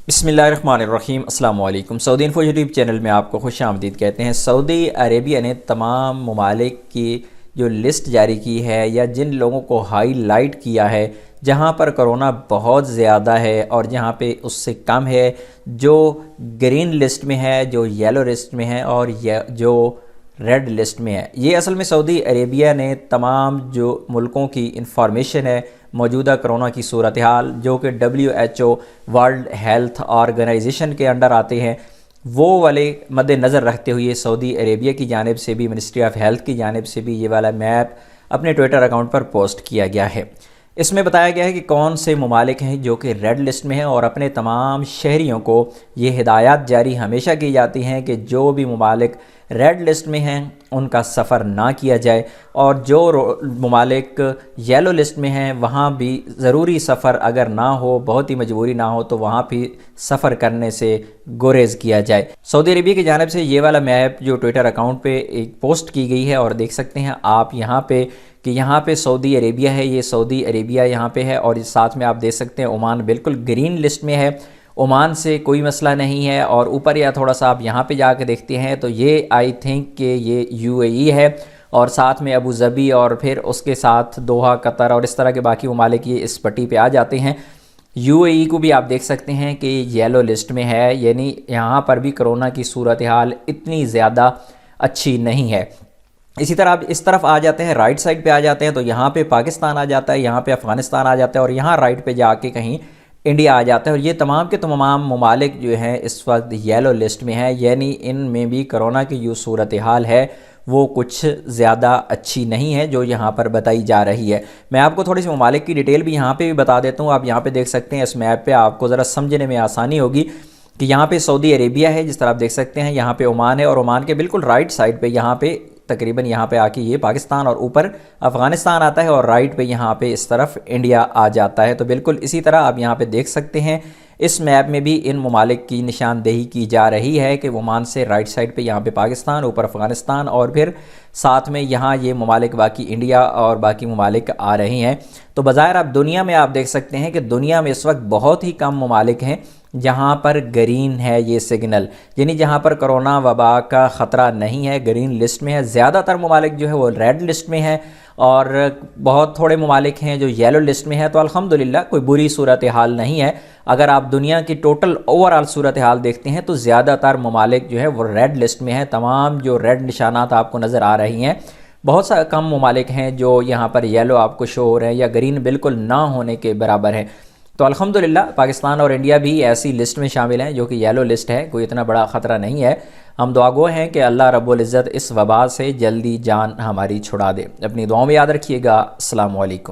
بسم اللہ الرحمن الرحیم۔ السلام علیکم۔ سعودی انفو یوٹیوب چینل میں آپ کو خوش آمدید کہتے ہیں۔ سعودی عربیہ نے تمام ممالک کی جو لسٹ جاری کی ہے یا جن لوگوں کو ہائی لائٹ کیا ہے جہاں پر کرونا بہت زیادہ ہے اور جہاں پہ اس سے کم ہے، جو گرین لسٹ میں ہے، جو یلو لسٹ میں ہے اور جو ریڈ لسٹ میں ہے، یہ اصل میں سعودی عربیہ نے تمام جو ملکوں کی انفارمیشن ہے موجودہ کرونا کی صورتحال جو کہ WHO ورلڈ ہیلتھ آرگنائزیشن کے انڈر آتے ہیں، وہ والے مد نظر رکھتے ہوئے سعودی عربیہ کی جانب سے بھی منسٹری آف ہیلتھ کی جانب سے بھی یہ والا میپ اپنے ٹویٹر اکاؤنٹ پر پوسٹ کیا گیا ہے۔ اس میں بتایا گیا ہے کہ کون سے ممالک ہیں جو کہ ریڈ لسٹ میں ہیں اور اپنے تمام شہریوں کو یہ ہدایات جاری ہمیشہ کی جاتی ہیں کہ جو بھی ممالک ریڈ لسٹ میں ہیں ان کا سفر نہ کیا جائے، اور جو ممالک یلو لسٹ میں ہیں وہاں بھی ضروری سفر اگر نہ ہو، بہت ہی مجبوری نہ ہو تو وہاں بھی سفر کرنے سے گریز کیا جائے۔ سعودی عربیہ کی جانب سے یہ والا میپ جو ٹویٹر اکاؤنٹ پہ ایک پوسٹ کی گئی ہے اور دیکھ سکتے ہیں آپ یہاں پہ کہ یہاں پہ سعودی عربیہ ہے، یہ سعودی عربیہ یہاں پہ ہے، اور ساتھ میں آپ دیکھ سکتے ہیں عمان بالکل گرین لسٹ میں ہے، عمان سے کوئی مسئلہ نہیں ہے، اور اوپر یا تھوڑا سا آپ یہاں پہ جا کے دیکھتے ہیں تو یہ آئی تھنک کہ یہ UAE ہے، اور ساتھ میں ابو ظبی اور پھر اس کے ساتھ دوحہ، قطر اور اس طرح کے باقی ممالک یہ اس پٹی پہ آ جاتے ہیں۔ UAE کو بھی آپ دیکھ سکتے ہیں کہ یلو لسٹ میں ہے، یعنی یہاں پر بھی کرونا کی صورتحال اتنی زیادہ اچھی نہیں ہے۔ اسی طرح آپ اس طرف آ جاتے ہیں، رائٹ سائڈ پہ آ جاتے ہیں تو یہاں پہ پاکستان آ جاتا ہے، یہاں پہ افغانستان آ جاتا ہے، اور یہاں رائٹ پہ جا کے کہیں انڈیا آ جاتا ہے، اور یہ تمام کے تمام ممالک جو ہیں اس وقت یلو لسٹ میں ہیں، یعنی ان میں بھی کرونا کی جو صورتحال ہے وہ کچھ زیادہ اچھی نہیں ہے جو یہاں پر بتائی جا رہی ہے۔ میں آپ کو تھوڑی سی ممالک کی ڈیٹیل بھی یہاں پہ بھی بتا دیتا ہوں، آپ یہاں پہ دیکھ سکتے ہیں اس میپ پہ، آپ کو ذرا سمجھنے میں آسانی ہوگی کہ یہاں پہ سعودی عربیہ ہے جس طرح آپ دیکھ سکتے ہیں، یہاں پہ عمان ہے، اور عمان کے بالکل رائٹ سائڈ پہ یہاں پہ تقریباً یہاں پہ آ کے یہ پاکستان اور اوپر افغانستان آتا ہے، اور رائٹ پہ یہاں پہ اس طرف انڈیا آ جاتا ہے۔ تو بالکل اسی طرح آپ یہاں پہ دیکھ سکتے ہیں اس میپ میں بھی ان ممالک کی نشاندہی کی جا رہی ہے کہ عمان سے رائٹ سائڈ پہ یہاں پہ پاکستان، اوپر افغانستان، اور پھر ساتھ میں یہاں یہ ممالک باقی انڈیا اور باقی ممالک آ رہی ہیں۔ تو بظاہر آپ دنیا میں آپ دیکھ سکتے ہیں کہ دنیا میں اس وقت بہت ہی کم ممالک ہیں جہاں پر گرین ہے یہ سگنل، یعنی جہاں پر کرونا وبا کا خطرہ نہیں ہے، گرین لسٹ میں ہے۔ زیادہ تر ممالک جو ہے وہ ریڈ لسٹ میں ہے، اور بہت تھوڑے ممالک ہیں جو یلو لسٹ میں ہے۔ تو الحمدللہ کوئی بری صورتحال نہیں ہے۔ اگر آپ دنیا کی ٹوٹل اوورآل صورتحال دیکھتے ہیں تو زیادہ تر ممالک جو ہے وہ ریڈ لسٹ میں ہیں۔ تمام جو ریڈ نشانات آپ کو نظر آ رہی ہیں، بہت سا کم ممالک ہیں جو یہاں پر یلو آپ کو شو ہو رہے ہیں یا گرین بالکل نہ ہونے کے برابر ہے۔ تو الحمدللہ پاکستان اور انڈیا بھی ایسی لسٹ میں شامل ہیں جو کہ یلو لسٹ ہے، کوئی اتنا بڑا خطرہ نہیں ہے۔ ہم دعا گو ہیں کہ اللہ رب العزت اس وبا سے جلدی جان ہماری چھڑا دے۔ اپنی دعاؤں میں یاد رکھیے گا۔ السلام علیکم۔